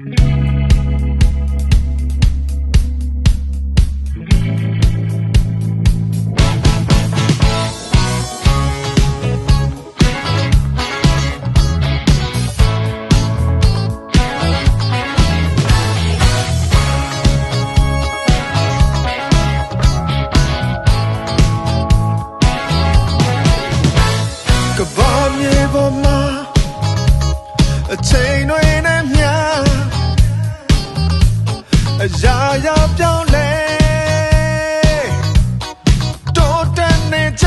အချိန်တွေနဲ့မြာအရာရာပြောင်းလဲတိုးတက်နေကြ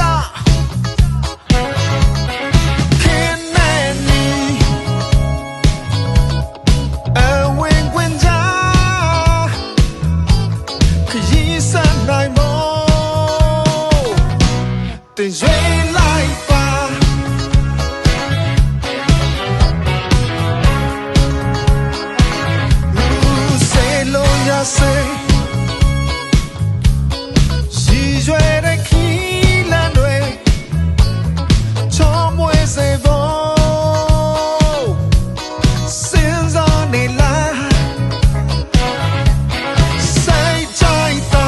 ခင်နဲ့နီအဝင်ခွင့်ကြခရီးစနိုင်မောတင်ရွေးလိုက်ပါsay she joined a key land way Tom was a bow sins on the line say China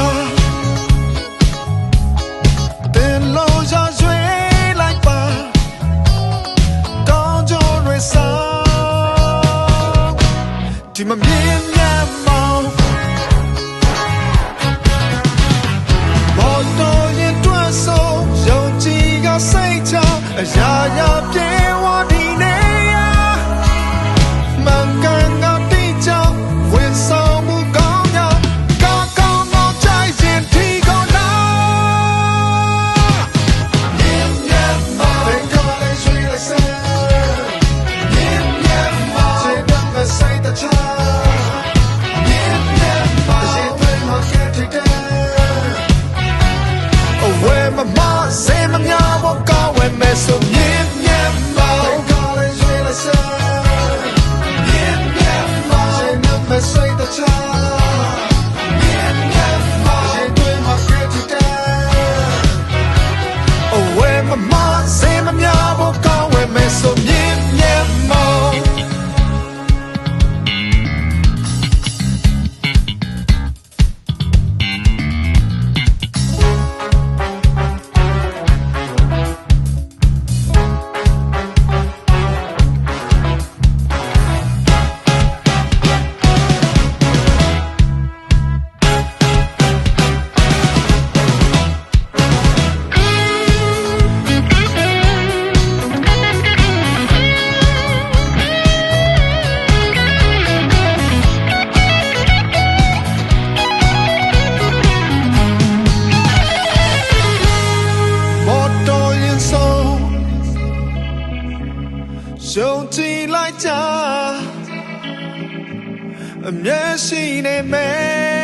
then lose your way like bar don't you resolve to my millionအရာရာပြေဝဒီနေရမန်ကန်ငါတိချောင်းဝင်ဆောင်မှုကောင်းများကောင်းကောင်းတော့ကြိုက်ခြင်းဒီကောလာမြင်မြတ်မောင်ကောင်းလေးရွှေလိုက်စမ်းမြင်မြတ်မောင်စိတ်ကမဆိုင်တချာမြင်မြတ်မောင်စိတ်တွေမှာကဲထိတဲ့အဝဲမမစေမများဘောကောင်းဝဲမဲဆိုမြင်မြတ်မောင်ကောင်းလေးရွှေလိုက်စမ်းမြင်မြတ်မောင်စိတ်နဲ့မဆိုင်တချာမြင်မြတ်မောင်စိတ်တွေမှာကဲထိတဲ့အဝဲမမစေမများဘောကောင်းဝဲမဲဆိုမြင်မြတ်မောင်ယုံကြည်လိုက်ကြအမျက်ရှိနေမယ်